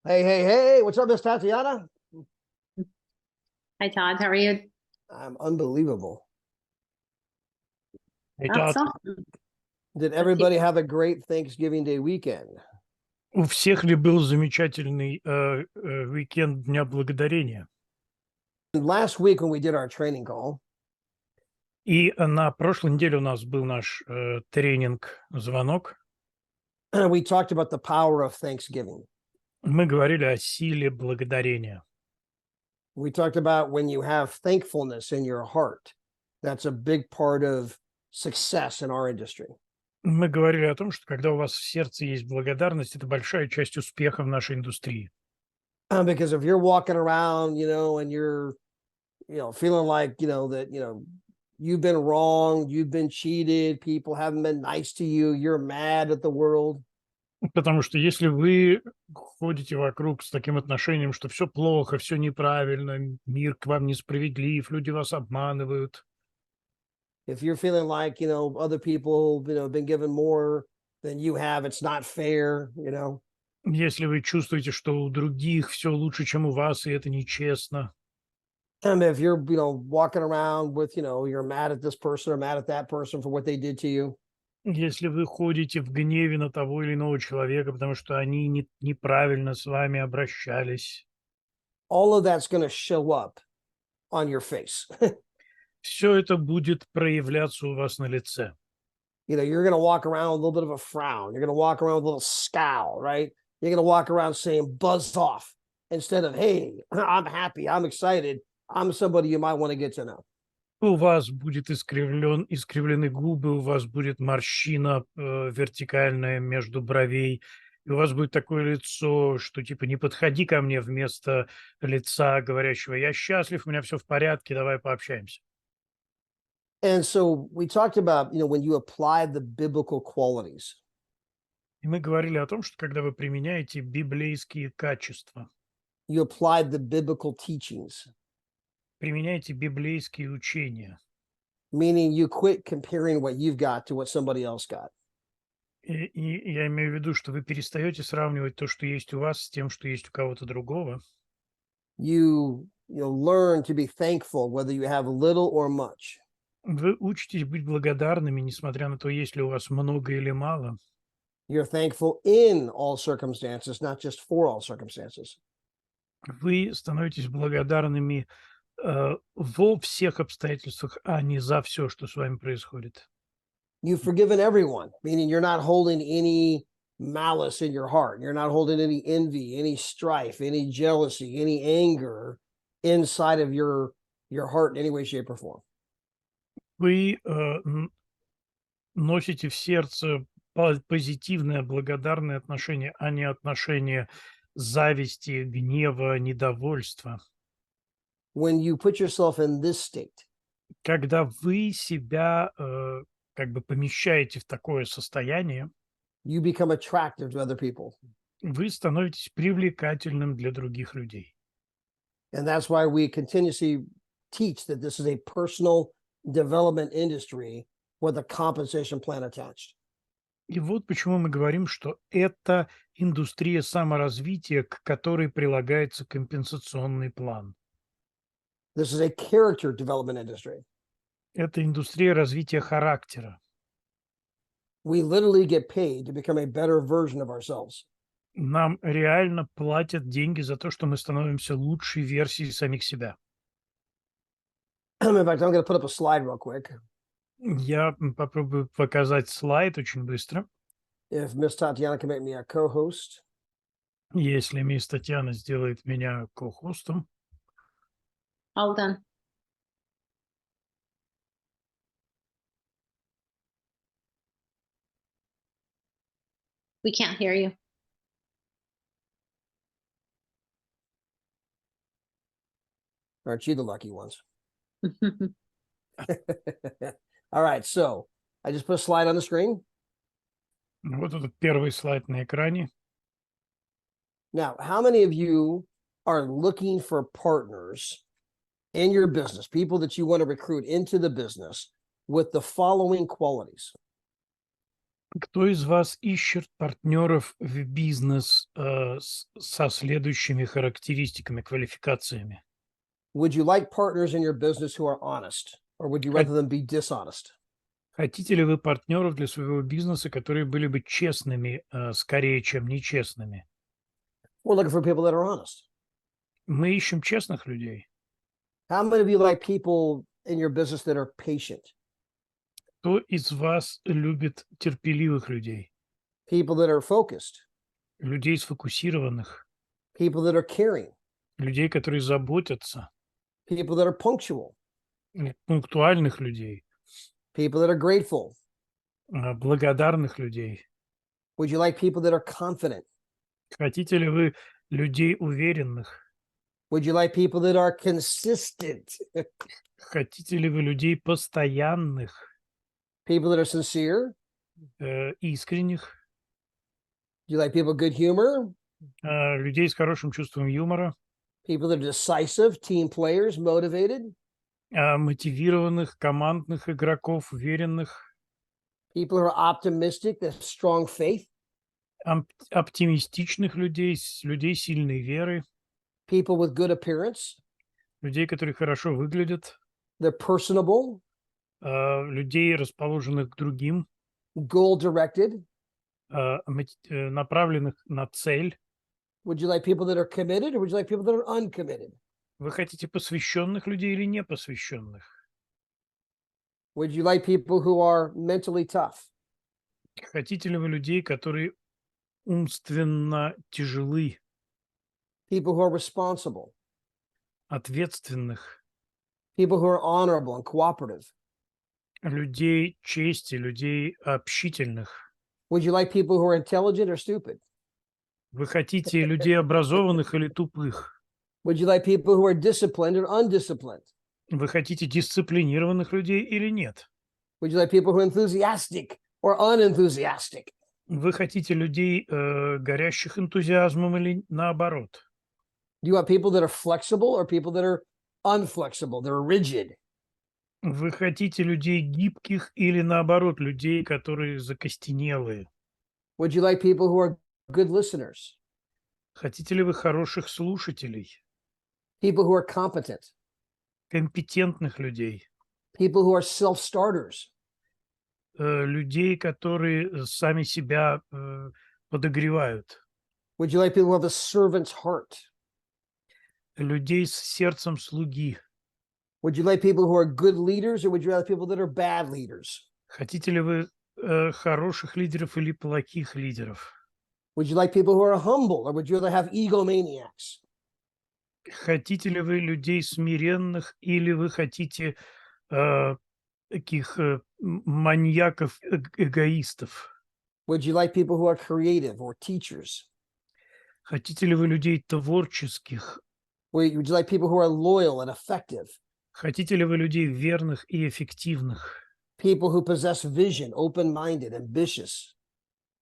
Hey, what's up, Miss Tatiana? Hi, Todd. How are you? I'm unbelievable. Hey, That's Todd, awesome. Did Let's see. everybody have a great Thanksgiving Day weekend? у всех ли был замечательный уикенд Дня Благодарения? And last week when we did our training call, И на прошлой неделе у нас был наш тренинг-звонок. we talked about the power of Thanksgiving. Мы говорили о силе благодарения. We talked about when you have thankfulness in your heart, that's a big part of success in our industry. Мы говорили о том, что когда у вас в сердце есть благодарность, это большая часть успеха в нашей индустрии. Because if you're walking around, and you're, feeling like, that, you've been wronged, you've been cheated, people haven't been nice to you, you're mad at the world. Потому что если вы ходите вокруг с таким отношением, что все плохо, все неправильно, мир к вам несправедлив, люди вас обманывают, If you're feeling like, other people, been given more than you have, it's not fair, если вы чувствуете, что у других все лучше, чем у вас, и это нечестно, If you're, walking around with, you're mad at this person or mad at that person for what they did to you. если вы ходите в гневе на того или иного человека, потому что они неправильно с вами обращались, All of that's going to show up on your face. все это будет проявляться у вас на лице. You're going to walk around with a little bit of a frown. You're going to walk around with a little scowl, right? You're going to walk around saying buzz off instead of, hey, I'm happy, I'm excited, I'm somebody you might want to get to know. У вас будет искривлены губы, у вас будет морщина вертикальная между бровей, и у вас будет такое лицо, что типа не подходи ко мне, вместо лица говорящего я счастлив, у меня все в порядке, давай пообщаемся. And so we talked about, when you apply the biblical qualities, И мы говорили о том, что когда вы применяете библейские качества, you applied the biblical teachings, применяете библейские учения, meaning you quit comparing what you've got to what somebody else got. и я имею в виду, что вы перестаете сравнивать то, что есть у вас, с тем, что есть у кого-то другого. You learn to be thankful whether you have little or much. Вы учитесь быть благодарными, несмотря на то, есть ли у вас много или мало. You're thankful in all circumstances, not just for all circumstances. Вы становитесь благодарными во всех обстоятельствах, а не за все, что с вами происходит. You've forgiven everyone, meaning you're not holding any malice in your heart. You're not holding any envy, any strife, any jealousy, any anger inside of your heart in any way, shape, or form. Вы носите в сердце позитивное, благодарное отношение, а не отношение зависти, гнева, недовольства. When you put yourself in this state, Когда вы себя как бы помещаете в такое состояние, you become attractive to other people. вы становитесь привлекательным для других людей. And that's why we continuously teach that this is a personal development industry with a compensation plan attached. И вот почему мы говорим, что это индустрия саморазвития, к которой прилагается компенсационный план. This is a character development industry. Это индустрия развития характера. We literally get paid to become a better version of ourselves. Нам реально платят деньги за то, что мы становимся лучшей версией самих себя. In fact, I'm going to put up a slide real quick. Я попробую показать слайд очень быстро. If Miss Tatiana can make me a co-host. Если мисс Татьяна сделает меня ко-хостом. All done. We can't hear you. Aren't you the lucky ones? All right, so I just put a slide on the screen. Вот этот первый слайд на экране. Now, how many of you are looking for partners in your business, people that you want to recruit into the business with the following qualities? Кто из вас ищет партнеров в бизнес со следующими характеристиками, квалификациями? Would you like partners in your business who are honest, or would you Хот- rather them be dishonest? Хотите ли вы партнеров для своего бизнеса, которые были бы честными, скорее, чем нечестными? We're looking for people that are honest. Мы ищем честных людей. How many of you like people in your business that are patient? Кто из вас любит терпеливых людей, People that are focused? людей сфокусированных, People that are caring? людей, которые заботятся, People that are punctual? пунктуальных людей, People that are grateful? благодарных людей? Would you like people that are confident? Хотите ли вы людей уверенных? Would you like people that are consistent? Хотите ли вы людей постоянных, People that are sincere? искренних, Do you like people with good humor? людей с хорошим чувством юмора, People that are decisive, team players, motivated? мотивированных, командных игроков, уверенных, People who are optimistic, that have strong faith? оптимистичных людей, людей сильной веры, People with good appearance? людей, которые хорошо выглядят, They're personable, людей, расположенных к другим, goal-directed? направленных на цель. Would you like people that are committed, or would you like people that are uncommitted? Вы хотите посвященных людей или непосвященных? Would you like people who are mentally tough? Хотите ли вы людей, которые умственно тяжелы, People who are responsible? ответственных, People who are honorable and cooperative? людей чести, людей общительных? Would you like people who are intelligent or stupid? Вы хотите людей образованных или тупых? Would you like people who are disciplined or undisciplined? Вы хотите дисциплинированных людей или нет? Would you like people who are enthusiastic or unenthusiastic? Вы хотите людей, горящих энтузиазмом или наоборот? Do you want people that are flexible or people that are unflexible? They're rigid. Вы хотите людей гибких или наоборот, людей, которые закостенелые? Would you like people who are good listeners? Хотите ли вы хороших слушателей, People who are competent? компетентных людей, People who are self-starters? людей, которые сами себя подогревают, Would you like people who have a servant's heart? людей с сердцем слуги? Would you like people who are good leaders, or would you like people that are bad leaders? Хотите ли вы хороших лидеров или плохих лидеров? Would you like people who are humble, or would you rather have egomaniacs? Хотите ли вы людей смиренных или вы хотите таких маньяков, эгоистов? Would you like people who are creative or teachers? Хотите ли вы людей творческих? Would you like people who are loyal and effective? Хотите ли вы людей верных и эффективных? People who possess vision, open-minded, ambitious?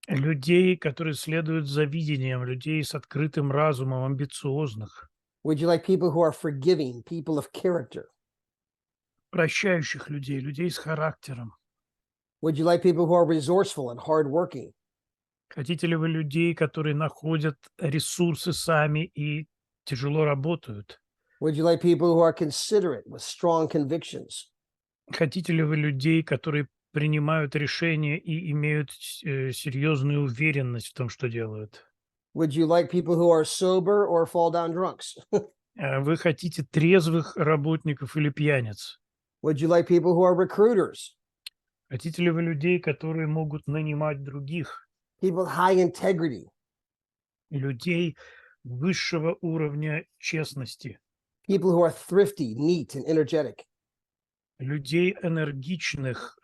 Людей, которые следуют за видением, людей с открытым разумом, амбициозных, Would you like people who are forgiving, people of character? прощающих людей, людей с характером? Would you like people who are resourceful and hardworking? Хотите ли вы людей, которые находят ресурсы сами и тяжело работают? Would you like people who are considerate with strong convictions? Хотите ли вы людей, которые принимают решения и имеют серьезную уверенность в том, что делают? Would you like people who are sober or fall down drunks? Вы хотите трезвых работников или пьяниц? Would you like people who are recruiters? Хотите ли вы людей, которые могут нанимать других? People with high integrity? Людей высшего уровня честности? People who are thrifty, neat, and energetic? Людей энергичных,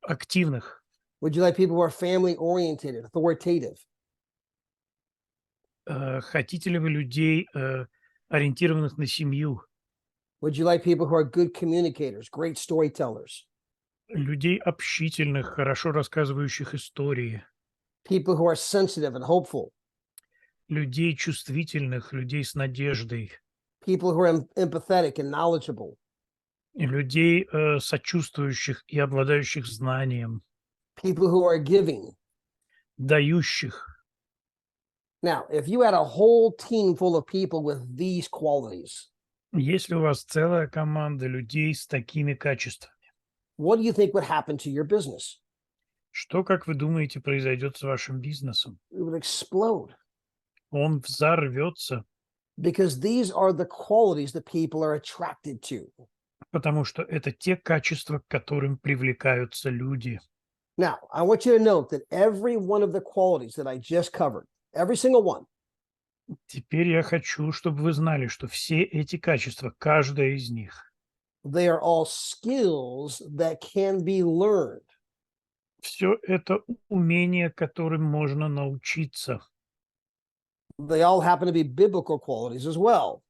активных? Would you like people who are family-oriented and authoritative? Хотите ли вы людей, ориентированных на семью? Would you like people who are good communicators, great storytellers? Людей общительных, хорошо рассказывающих истории? People who are sensitive and hopeful? Людей чувствительных, людей с надеждой? People who are empathetic and knowledgeable? И людей, сочувствующих и обладающих знанием, people who are giving. дающих. Now, if you had a whole team full of people with these qualities, Если у вас целая команда людей с такими качествами, what do you think would happen to your business? что, как вы думаете, произойдет с вашим бизнесом? It would explode Он взорвется, because these are the qualities that people are attracted to. потому что это те качества, к которым привлекаются люди. Now, I want you to note that every one of the qualities that I just covered, every single one, Теперь я хочу, чтобы вы знали, что все эти качества, каждая из них, they are all skills that can be learned. все это умения, которым можно научиться. They all happen to be biblical qualities as well.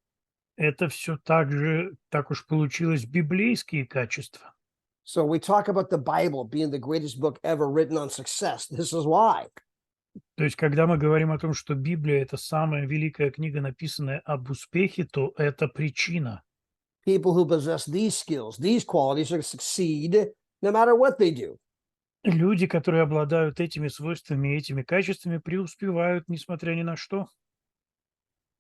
Это все также, так уж получилось, библейские качества. So we talk about the Bible being the greatest book ever written on success. This is why. То есть, когда мы говорим о том, что Библия– это самая великая книга, написанная об успехе, то это причина. People who possess these skills, these qualities, are going to succeed no matter what they do. Люди, которые обладают этими свойствами и этими качествами, преуспевают, несмотря ни на что.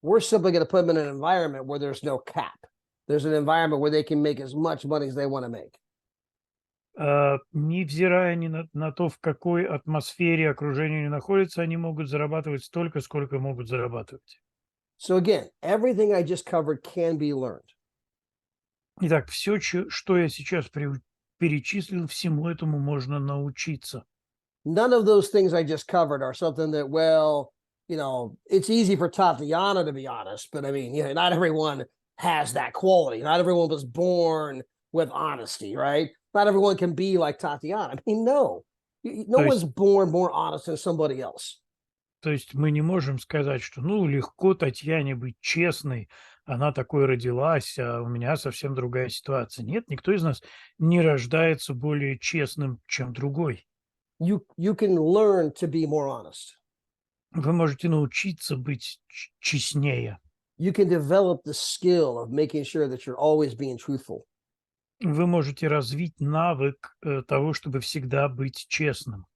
We're simply going to put them in an environment where there's no cap. There's an environment where they can make as much money as they want to make. Невзирая ни на то, в какой атмосфере, окружении они находятся, они могут зарабатывать столько, сколько могут зарабатывать. So again, everything I just covered can be learned. Итак, все, что я сейчас перечислил, всему этому можно научиться. None of those things I just covered are something that, well, you know, it's easy for Tatiana to be honest, but I mean, you know, not everyone has that quality. Not everyone was born with honesty, right? Not everyone can be like Tatiana. I mean, no, no one's born more honest than somebody else. То есть мы не можем сказать, что ну легко Татьяне быть честной, она такой родилась, а у меня совсем другая ситуация. Нет, никто из нас не рождается более честным, чем другой. You can learn to be more honest. Вы можете научиться быть честнее. You can develop the skill of making sure that you're always being truthful. Вы можете развить навык того, чтобы всегда быть честным.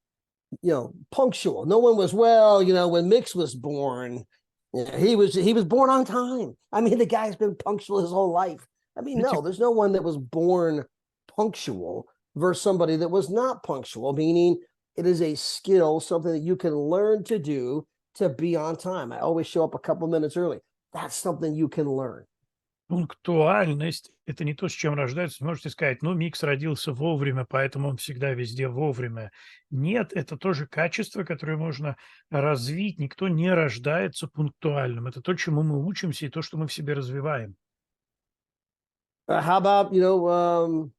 You know, punctual. No one was, well, you know, when Mix was born, you know, he was born on time. I mean, the guy's been punctual his whole life. I mean, no, there's no one that was born punctual versus somebody that was not punctual, meaning it is a skill, something that you can learn to do to be on time. I always show up a couple minutes early. That's something you can learn. Пунктуальность– это не то, с чем рождаются. Можете сказать, ну, Микс родился вовремя, поэтому он всегда везде вовремя. Нет, это тоже качество, которое можно развить. Никто не рождается пунктуальным. Это то, чему мы учимся, и то, что мы в себе развиваем. How about, you know,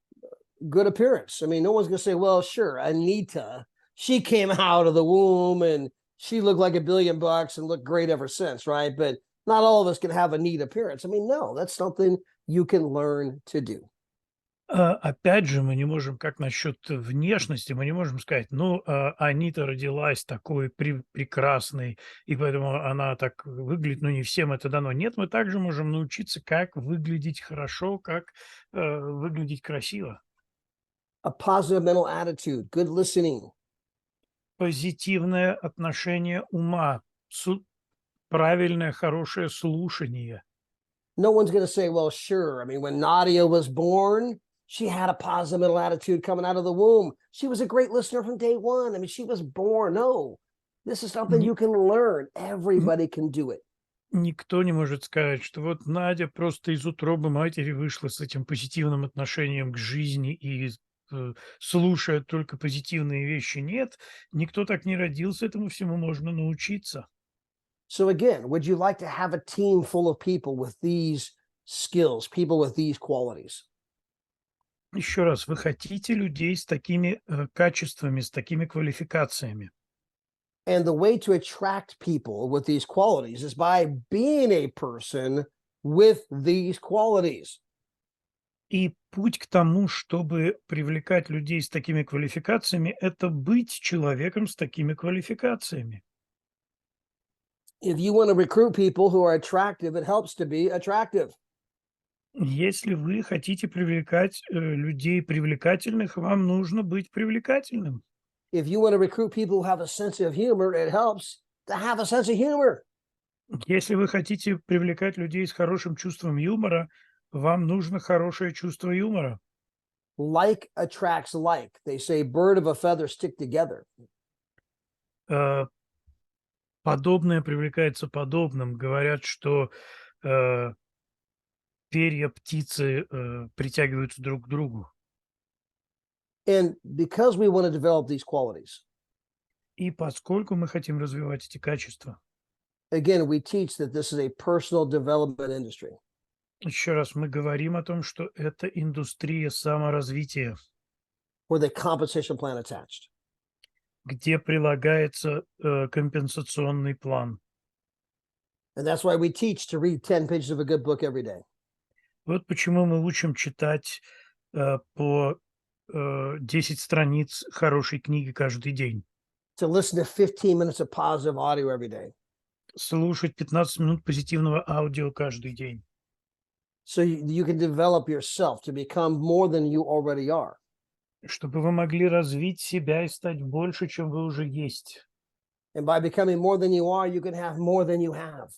good appearance? I mean, no one's going to say, well, sure, Anita, she came out of the womb and she looked like $1 billion and looked great ever since, right? But not all of us can have a neat appearance. I mean, no, that's something you can learn to do. Опять же, мы не можем, как насчет внешности, мы не можем сказать, ну, Анита родилась такой прекрасной, и поэтому она так выглядит, но не всем это дано. Нет, мы также можем научиться, как выглядеть хорошо, как выглядеть красиво. A positive mental attitude, good listening. Позитивное отношение ума, правильное, хорошее слушание. No one's going to say, well, sure. I mean, when Nadia was born, she had a positive mental attitude coming out of the womb. She was a great listener from day one. I mean, she was born. No, this is something you can learn. Everybody can do it. Никто не может сказать, что вот Надя просто из утробы матери вышла с этим позитивным отношением к жизни и слушает только позитивные вещи. Нет, никто так не родился, этому всему можно научиться. So again, would you like to have a team full of people with these skills, people with these qualities? Еще раз, вы хотите людей с такими качествами, с такими квалификациями? And the way to attract people with these qualities is by being a person with these qualities. И путь к тому, чтобы привлекать людей с такими квалификациями, это быть человеком с такими квалификациями. If you want to recruit people who are attractive, it helps to be attractive. Если вы хотите привлекать людей привлекательных, вам нужно быть привлекательным. If you want to recruit people who have a sense of humor, it helps to have a sense of humor. Если вы хотите привлекать людей с хорошим чувством юмора, вам нужно хорошее чувство юмора. Like attracts like. They say bird of a feather stick together. Э, Подобное привлекается подобным. Говорят, что э, перья птицы притягиваются друг к другу. And because we want to develop these qualities, И поскольку мы хотим развивать эти качества, again, we teach that this is a personal development industry. еще раз мы говорим о том, что это индустрия саморазвития, With a compensation plan attached. где прилагается компенсационный план. And that's why we teach to read 10 pages of a good book every day. Вот почему мы учим читать по 10 страниц хорошей книги каждый день, To listen to 15 minutes of positive audio every day. слушать 15 минут позитивного аудио каждый день, So you can develop yourself to become more than you already are. чтобы вы могли развить себя и стать больше, чем вы уже есть. And by becoming more than you are, you can have more than you have.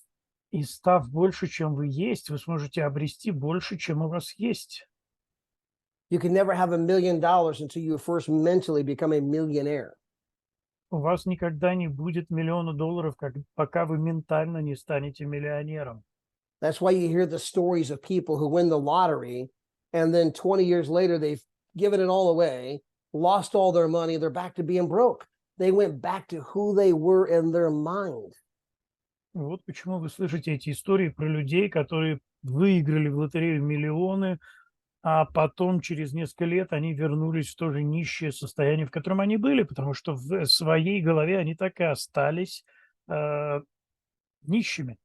И став больше, чем вы есть, вы сможете обрести больше, чем у вас есть. You can never have $1 million until you first mentally become a millionaire. У вас никогда не будет $1 000 000, пока вы ментально не станете миллионером. That's why you hear the stories of people who win the lottery and then 20 years later they've given it all away, lost all their money, they're back to being broke. They went back to who they were in their mind. Вот почему вы слышите эти истории про людей, которые выиграли в лотерею миллионы, а потом через несколько лет они вернулись в то же нищее состояние, в котором они были, потому что в своей голове они так и остались нищими.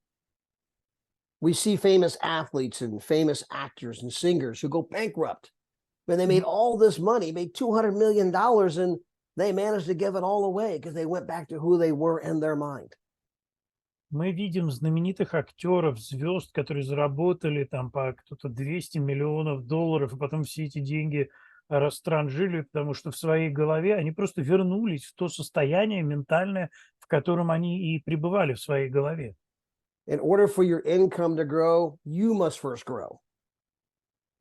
We see famous athletes and famous actors and singers who go bankrupt when they made all this money, made $200 million, and they managed to give it all away because they went back to who they were in their mind. Мы видим знаменитых актеров, звезд, которые заработали там по кто-то 200 миллионов долларов, и потом все эти деньги растранжили, потому что в своей голове они просто вернулись в то состояние ментальное, в котором они и пребывали в своей голове. In order for your income to grow, you must first grow.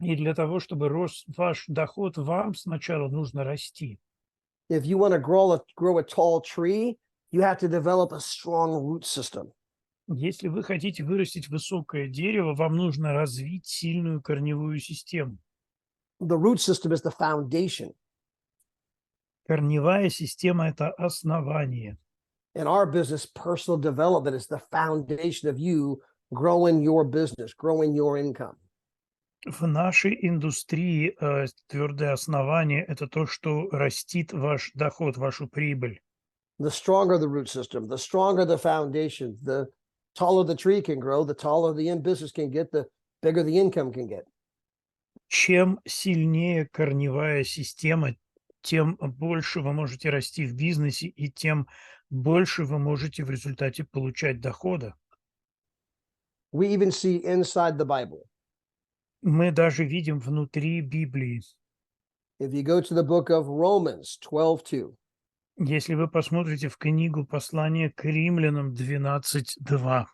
И для того, чтобы рос ваш доход, вам сначала нужно расти. If you want to grow a tall tree, you have to develop a strong root system. Если вы хотите вырастить высокое дерево, вам нужно развить сильную корневую систему. The root system is the foundation. Корневая система – это основание. In our business, personal development is the foundation of you growing your business, growing your income. В нашей индустрии твердое основание – это то, что растит ваш доход, вашу прибыль. The stronger the root system, the stronger the foundation, the taller the tree can grow, the taller the business can get, the bigger the income can get. Чем сильнее корневая система, тем больше вы можете расти в бизнесе, и тем больше вы можете в результате получать дохода. We even see inside the Bible. Мы даже видим внутри Библии. If you go to the book of Romans 12:2, Если вы посмотрите в книгу «Послание к римлянам» 12:2,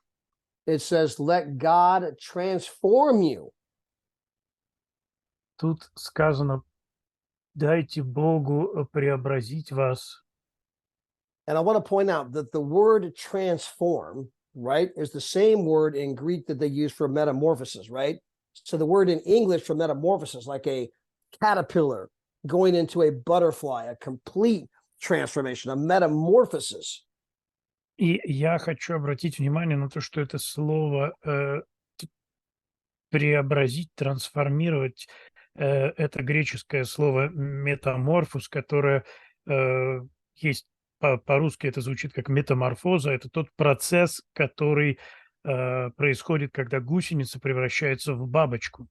it says, let God transform you. тут сказано: «Дайте Богу преобразить вас». And I want to point out that the word transform, right, is the same word in Greek that they use for metamorphosis, right? So the word in English for metamorphosis, like a caterpillar going into a butterfly, a complete transformation, a metamorphosis. И я хочу обратить внимание на то, что это слово «преобразить», «трансформировать» это греческое слово «метаморфос», которое есть по-русски, это звучит как метаморфоза. Это тот процесс, который происходит, когда гусеница превращается в бабочку.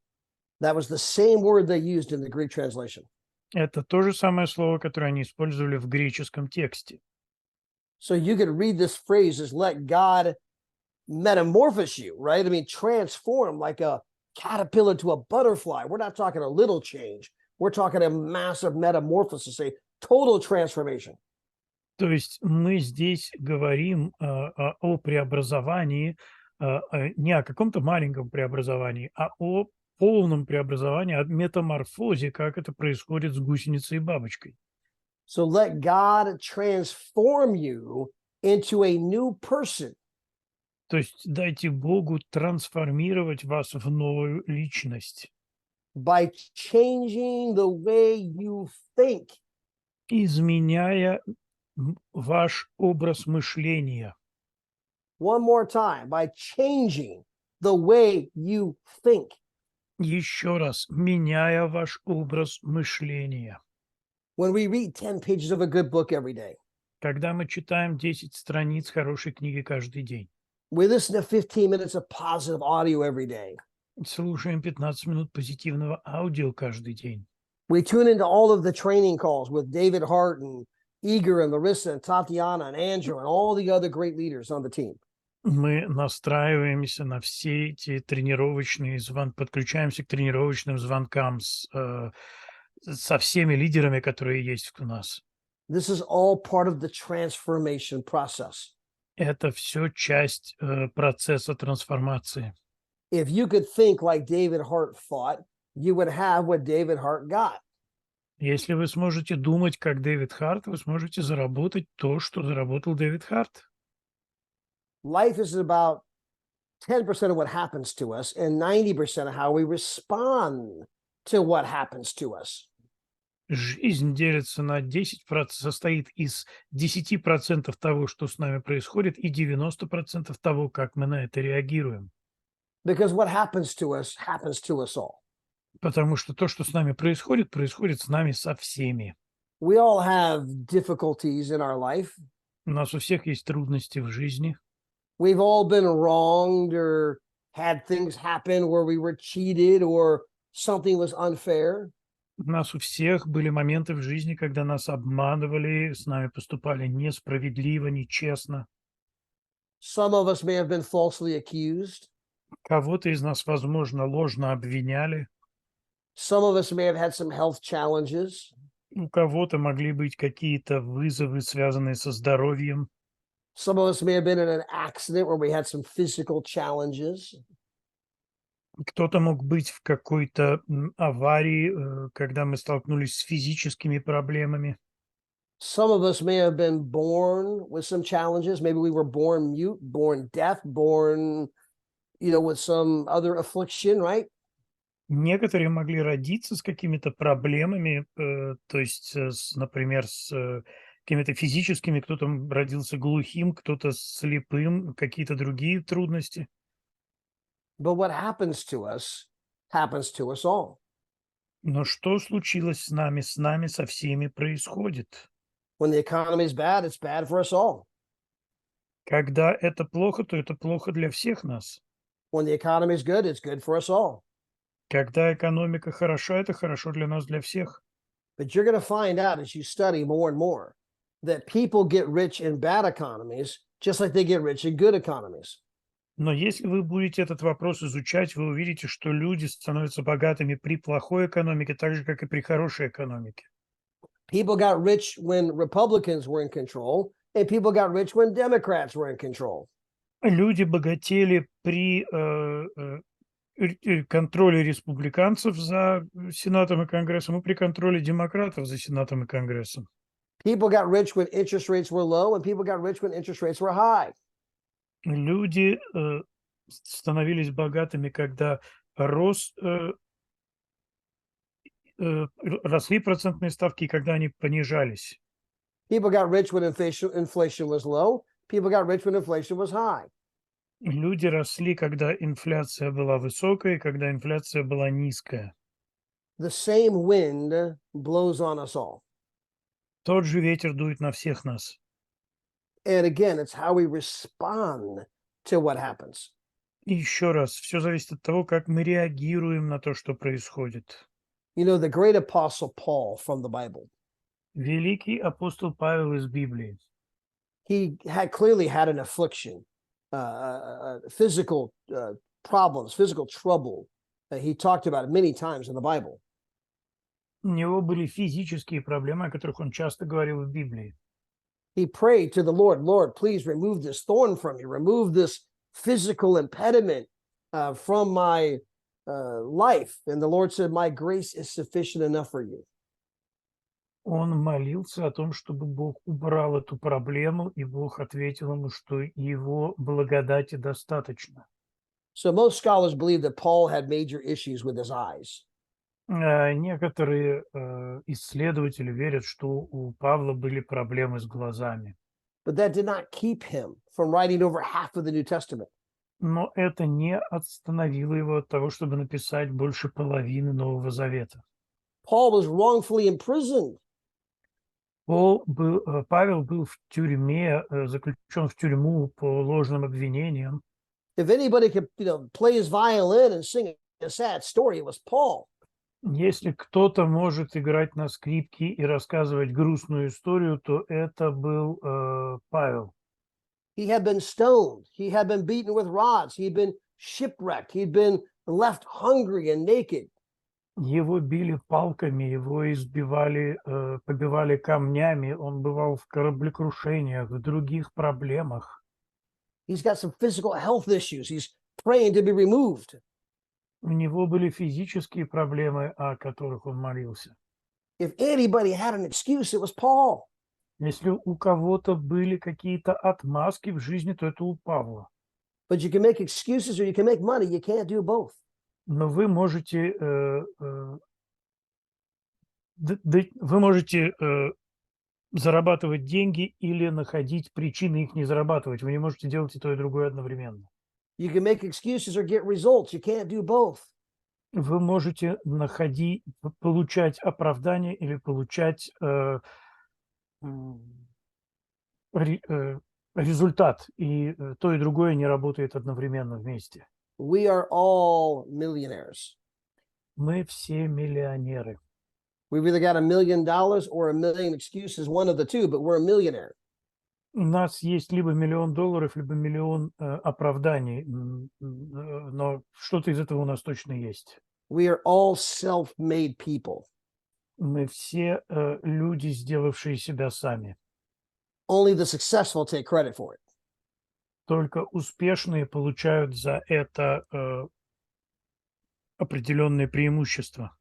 That was the same word they used in the Greek translation. Это то же самое слово, которое они использовали в греческом тексте. So you could read this phrase as let God metamorphose you, right? I mean, transform like a caterpillar to a butterfly. We're not talking a little change. We're talking a massive metamorphosis, a total transformation. То есть мы здесь говорим о преобразовании, не о каком-то маленьком преобразовании, а о полном преобразовании, о метаморфозе, как это происходит с гусеницей и бабочкой. So let God transform you into a new person. То есть дайте Богу трансформировать вас в новую личность, By changing the way you think. изменяя ваш образ мышления. One more time, by changing the way you think. Еще раз, меняя ваш образ мышления. When we read 10 pages of a good book every day, Когда мы читаем 10 страниц хорошей книги каждый день, we listen to 15 minutes of positive audio every day, слушаем 15 минут позитивного аудио каждый день, we tune into all of the training calls with David Hart and Igor and Larissa and Tatiana and Andrew and all the other great leaders on the team. мы настраиваемся на все эти тренировочные звонки, подключаемся к тренировочным звонкам со всеми лидерами, которые есть у нас. This is all part of the transformation process. Это все часть процесса трансформации. If you could think like David Hart thought, you would have what David Hart got. Если вы сможете думать, как Дэвид Харт, вы сможете заработать то, что заработал Дэвид Харт. Life is about 10% of what happens to us and 90% of how we respond to what happens to us. Жизнь делится на 10%, состоит из 10% того, что с нами происходит, и 90% того, как мы на это реагируем. Because what happens to us all. Потому что то, что с нами происходит, происходит с нами со всеми. We all have difficulties in our life. У нас у всех есть трудности в жизни. We've all been wronged or had things happen where we were cheated or something was unfair. У нас у всех были моменты в жизни, когда нас обманывали, с нами поступали несправедливо, нечестно. Some of us may have been falsely accused. Кого-то из нас, возможно, ложно обвиняли. Some of us may have had some health challenges. У кого-то могли быть какие-то вызовы, связанные со здоровьем. Some of us may have been in an accident where we had some physical challenges. Кто-то мог быть в какой-то аварии, когда мы столкнулись с физическими проблемами. Some of us may have been born with some challenges. Maybe we were born mute, born deaf, born, with some other affliction, right? Некоторые могли родиться с какими-то проблемами, то есть, например, с какими-то физическими, кто-то родился глухим, кто-то слепым, какие-то другие трудности. But what happens to us all. Но что случилось с нами со всеми происходит. When the economy is bad, it's bad for us all. Когда это плохо, то это плохо для всех нас. When the economy is good, it's good for us all. Когда экономика хороша, это хорошо для нас, для всех. But you're going to find out as you study more and more that people get rich in bad economies just like they get rich in good economies. Но если вы будете этот вопрос изучать, вы увидите, что люди становятся богатыми при плохой экономике, так же, как и при хорошей экономике. People got rich when Republicans were in control, and people got rich when Democrats were in control. Люди богатели при контроле республиканцев за Сенатом и Конгрессом и при контроле демократов за Сенатом и Конгрессом. People got rich when interest rates were low, and people got rich when interest rates were high. Люди становились богатыми, когда росли процентные ставки, и когда они понижались. People got rich when inflation was low. People got rich when inflation was high. Люди росли, когда инфляция была высокая, и когда инфляция была низкая. The same wind blows on us all. Тот же ветер дует на всех нас. And again, it's how we respond to what happens. И еще раз, все зависит от того, как мы реагируем на то, что происходит. The great apostle Paul from the Bible, Великий апостол Павел из Библии. he had clearly had an affliction, physical problems, physical trouble He talked about it many times in the Bible. У него были физические проблемы, о которых он часто говорил в Библии. He prayed to the Lord, Lord, please remove this thorn from me, remove this physical impediment from my life. And the Lord said, my grace is sufficient enough for you. Он молился о том, чтобы Бог убрал эту проблему, и Бог ответил ему, что его благодати достаточно. So most scholars believe that Paul had major issues with his eyes. Некоторые исследователи верят, что у Павла были проблемы с глазами. But that did not keep him from writing over half of the New Testament. Но это не остановило его от того, чтобы написать больше половины Нового Завета. Paul was wrongfully imprisoned. Павел был в тюрьме, заключен в тюрьму по ложным обвинениям. If anybody could, play his violin and sing a sad story, it was Paul. Если кто-то может играть на скрипке и рассказывать грустную историю, то это был Павел. He had been stoned. He had been beaten with rods. He had been shipwrecked. He'd been left hungry and naked. Его били палками, его избивали, побивали камнями, он бывал в кораблекрушениях, в других проблемах. He's got some physical health issues. He's praying to be removed. У него были физические проблемы, о которых он молился. If anybody had an excuse, it was Paul. Если у кого-то были какие-то отмазки в жизни, то это у Павла. But you can make excuses or you can make money. You can't do both. Но вы можете зарабатывать деньги или находить причины их не зарабатывать. Вы не можете делать и то, и другое одновременно. You can make excuses or get results. You can't do both. Вы можете получать оправдание или получать результат, и то, и другое не работает одновременно вместе. We are all millionaires. Мы все миллионеры. We've either got $1 million or a million excuses, one of the two, but we're a millionaire. У нас есть либо $1 миллион, либо миллион оправданий, но что-то из этого у нас точно есть. We are all self-made people. Мы все люди, сделавшие себя сами. Only the successful take credit for it. Только успешные получают за это определенные преимущества.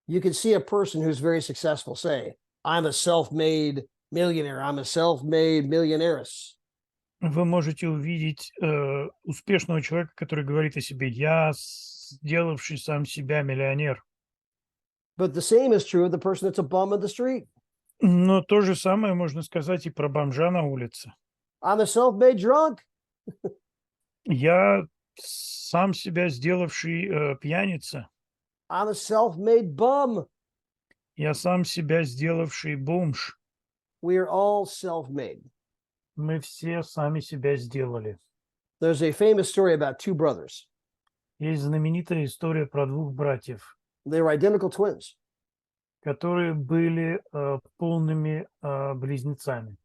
You can see a person who's very successful say, I'm a self-made millionaire. I'm a self-made millionaires. Вы можете увидеть успешного человека, который говорит о себе: я сделавший сам себя миллионер. But the same is true of the person that's a bum in the street. Но то же самое можно сказать и про бомжа на улице. I'm a self-made drunk. Я сам себя сделавший пьяница. I'm a self-made bum. Я сам себя сделавший бомж. We are all self-made. Мы все сами себя сделали. There's a famous story about two brothers. Есть знаменитая история про двух братьев, They were identical twins. которые были полными близнецами.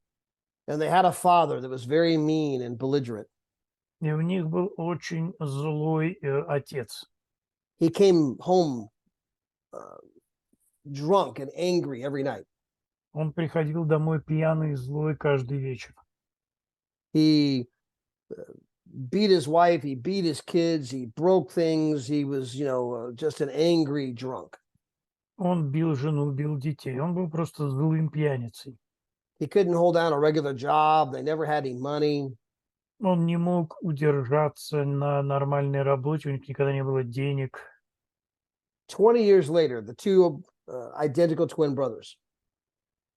And they had a father that was very mean and belligerent. И у них был очень злой отец. He came home drunk and angry every night. Он приходил домой пьяный и злой каждый вечер. He beat his wife, he beat his kids, he broke things. He was, just an angry drunk. Он бил жену, бил детей. Он был просто злым пьяницей. He couldn't hold down a regular job. They never had any money. Он не мог удержаться на нормальной работе, у них никогда не было денег. 20 years later, the two identical twin brothers,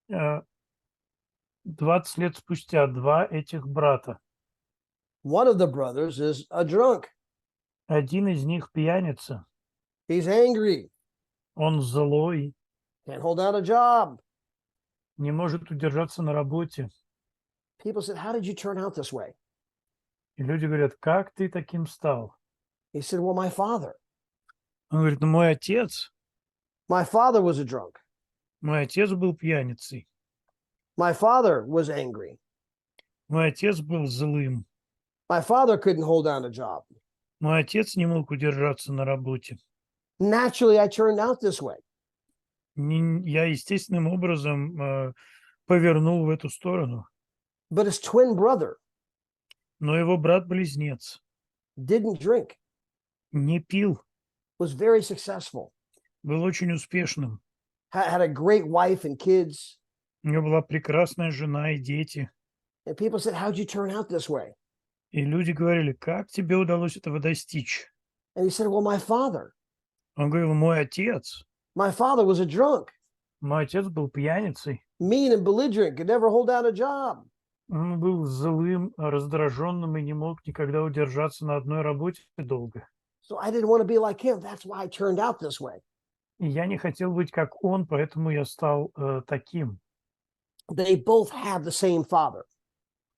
20 лет спустя два этих брата. one of the brothers is a drunk. Один из них пьяница. He's angry, Он злой, can't hold down a job. не может удержаться на работе. People said, how did you turn out this way? И люди говорят: как ты таким стал? He said, well, my father. Он говорит: ну, мой отец was a drunk. Мой отец был пьяницей. My father was angry. Мой отец был злым. My father couldn't hold down a job. Мой отец не мог удержаться на работе. Naturally, I turned out this way. Я естественным образом повернул в эту сторону. But his twin brother Но его брат-близнец didn't drink, не пил, was very successful, был очень успешным. had a great wife and kids. У него была прекрасная жена и дети. And people said, how'd you turn out this way? И люди говорили, как тебе удалось этого достичь? And he said, well, my father Он говорил, мой отец was a drunk, был пьяницей. mean and belligerent, could never hold down a job. Он был злым, раздраженным и не мог никогда удержаться на одной работе долго. So I didn't want to be like him. That's why I turned out this way. И я не хотел быть как он, поэтому я стал таким. They both have the same father.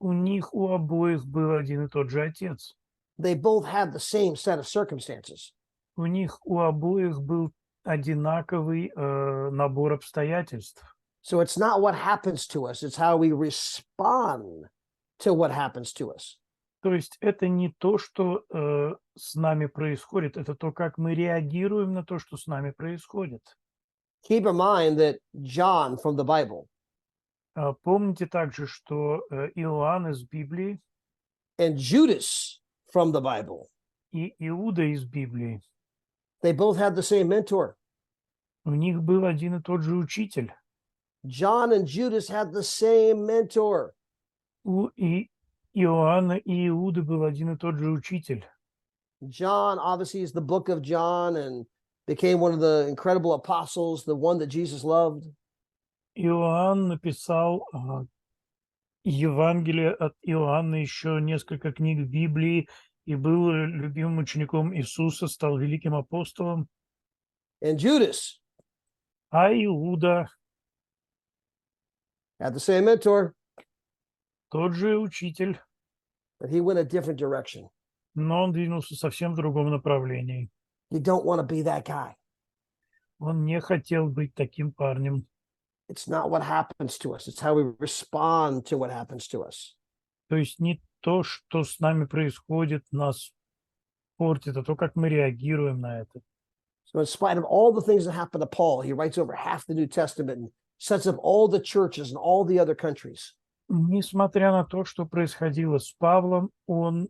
У них у обоих был один и тот же отец. They both had the same set of circumstances. У них у обоих был одинаковый набор обстоятельств. So it's not what happens to us, it's how we respond to what happens to us. То есть это не то, что с нами происходит, это то, как мы реагируем на то, что с нами происходит. Keep in mind that John from the Bible Помните также, что Иоанн из Библии and Judas from the Bible, и Иуда из Библии, they both had the same mentor. у них был один и тот же учитель. John and Judas had the same mentor. У Иоанна и Иуды был один и тот же учитель. John obviously is the book of John and became one of the incredible apostles, the one that Jesus loved. Иоанн написал Евангелие от Иоанна, еще несколько книг в Библии, и был любимым учеником Иисуса, стал великим апостолом. And Judas А Иуда, had the same mentor, тот же учитель, but he went a different direction. но он двинулся совсем в другом направлении. You don't want to be that guy. Он не хотел быть таким парнем. It's not what happens to us. It's how we respond to what happens to us. То есть не то, что с нами происходит, нас портит, а то, как мы реагируем на это. So in spite of all the things that happened to Paul, he writes over half the New Testament and sets up all the churches in all the other countries. Несмотря на то, что происходило с Павлом, он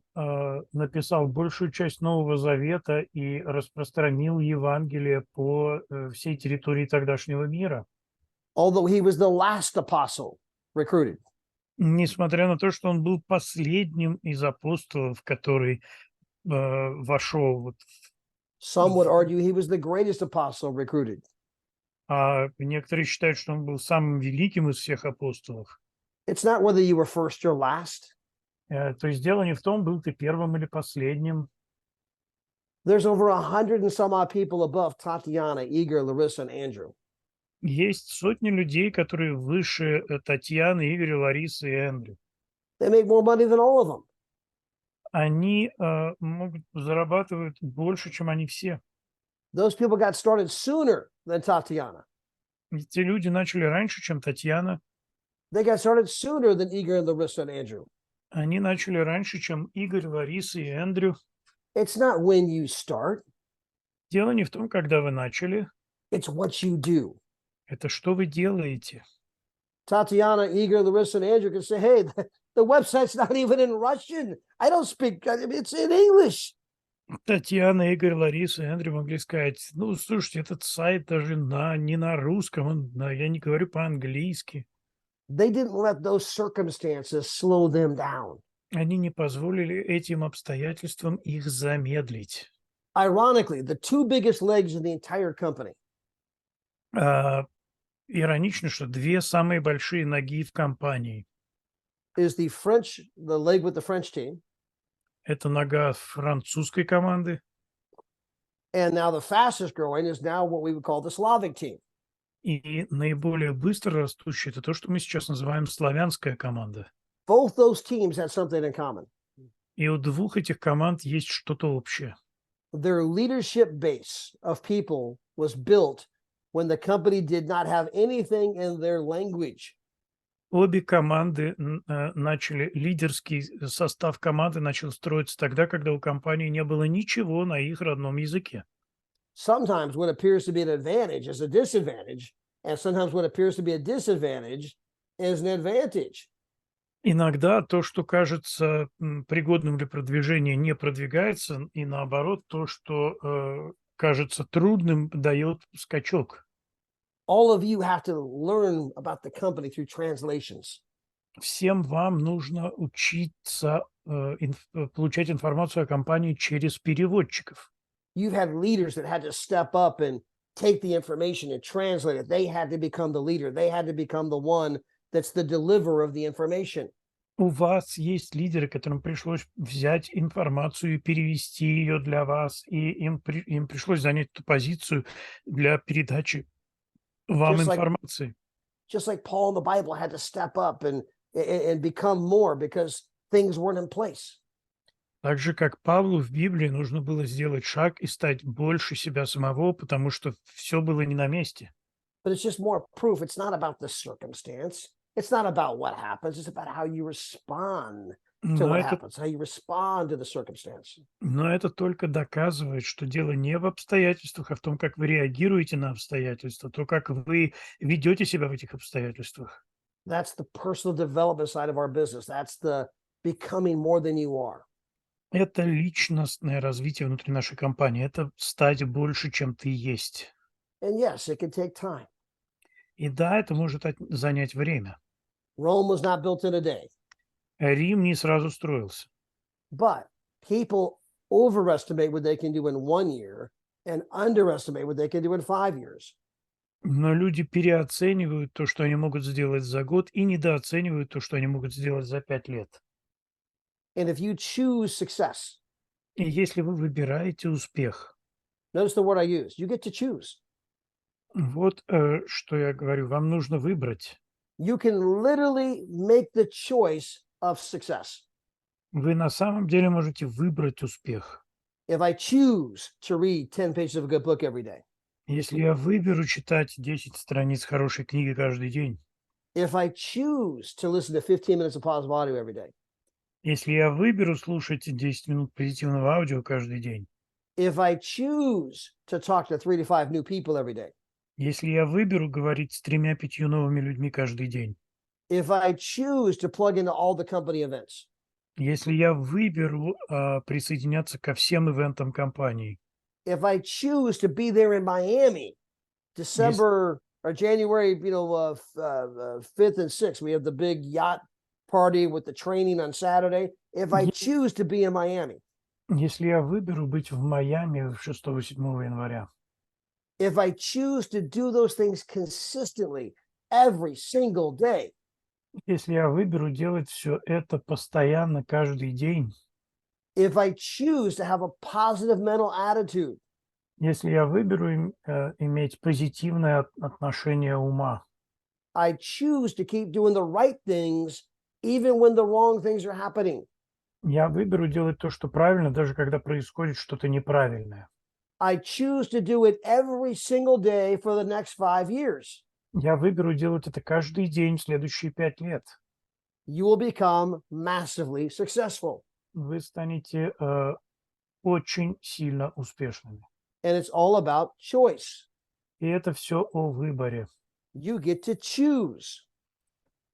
написал большую часть Нового Завета и распространил Евангелие по всей территории тогдашнего мира. Although he was the last apostle recruited. Несмотря на то, что он был последним из апостолов, который вошел вот Some would argue he was the greatest apostle recruited. а некоторые считают, что он был самым великим из всех апостолов. It's not whether you were first or last. То есть дело не в том, был ты первым или последним. There's over 100 and some odd people above Tatiana, Igor, Larissa, and Andrew. Есть сотни людей, которые выше Татьяны, Игоря, Ларисы и Эндрю. They make more money than all of them. Они могут зарабатывать больше, чем они все. Those people got started sooner than Tatiana. Эти люди начали раньше, чем Татьяна. They got started sooner than Igor, Larissa, and Andrew. Они начали раньше, чем Игорь, Лариса и Эндрю. It's not when you start, Дело не в том, когда вы начали, it's what you do. это что вы делаете. Tatiana, Igor, Larissa, and Andrew can say, hey, the website's not even in Russian. I don't speak, it's in English. Татьяна, Игорь, Лариса и Эндрю могли сказать, ну, слушайте, этот сайт даже не на русском, я не говорю по-английски. They didn't let those circumstances slow them down. Они не позволили этим обстоятельствам их замедлить. Ironically, the two biggest legs in the entire company Иронично, что две самые большие ноги в компании. is the leg with the French team. Это нога французской команды. And now the fastest growing is now what we would call the Slavic team. И наиболее быстро растущая – это то, что мы сейчас называем славянская команда. Both those teams had something in common. И у двух этих команд есть что-то общее. Their leadership base of people was built when the company did not have anything in their language. Обе команды начали, лидерский состав команды начал строиться тогда, когда у компании не было ничего на их родном языке. sometimes what appears to be an advantage is a disadvantage, and sometimes what appears to be a disadvantage is an advantage. Иногда то, что кажется пригодным для продвижения, не продвигается, и наоборот, то, что кажется трудным, дает скачок. All of you have to learn about the company through translations. Всем вам нужно учиться получать информацию о компании через переводчиков. You've had leaders that had to step up and take the information and translate it. They had to become the leader. They had to become the one that's the deliverer of the information. У вас есть лидеры, которым пришлось взять информацию и перевести ее для вас, и им пришлось занять эту позицию для передачи вам Just like информации. just like Paul in the Bible had to step up and become more because things weren't in place. Так же, как Павлу в Библии нужно было сделать шаг и стать больше себя самого, потому что все было не на месте. But it's just more proof. It's not about the circumstance. It's not about what happens. It's about how you respond to Но what это, happens, how you respond to the circumstance. но это только доказывает, что дело не в обстоятельствах, а в том, как вы реагируете на обстоятельства, то, как вы ведете себя в этих обстоятельствах. That's the personal development side of our business. That's the becoming more than you are. Это личностное развитие внутри нашей компании. Это стать больше, чем ты есть. And yes, it can take time. И да, это может занять время. Rome was not built in a day, Рим не сразу строился. but people overestimate what they can do in 1 year and underestimate what they can do in 5 years. Но люди переоценивают то, что они могут сделать за год, и недооценивают то, что они могут сделать за 5 лет. And if you choose success, И если вы выбираете успех, notice the word I use, you get to choose. вот что я говорю, вам нужно выбрать. You can literally make the choice of success. Вы на самом деле можете выбрать успех. If I choose to read 10 pages of a good book every day, Если я выберу читать 10 страниц хорошей книги каждый день, if I choose to listen to 15 minutes of positive audio every day, если я выберу слушать 10 минут позитивного аудио каждый день, if I choose to talk to 3 to 5 new people every day, если я выберу говорить с 3-5 новыми людьми каждый день, if I choose to plug into all the company events, если я выберу присоединяться ко всем ивентам компании, if I choose to be there in Miami, December or January, 5th and 6th, we have the big yacht party with the training on Saturday. If I Ye- choose to be in Miami, если я выберу быть в Майами 6-7 января, if I choose to do those things consistently every single day, если я выберу делать все это постоянно каждый день, if I choose to have a positive mental attitude, если я выберу иметь позитивное отношение ума, I choose to keep doing the right things even when the wrong things are happening. я выберу делать то, что правильно, даже когда происходит что-то неправильное. I choose to do it every single day for the next 5 years. Я выберу делать это каждый день в следующие 5 лет. You will become massively successful. Вы станете очень сильно успешными. And it's all about choice. И это все о выборе. You get to choose.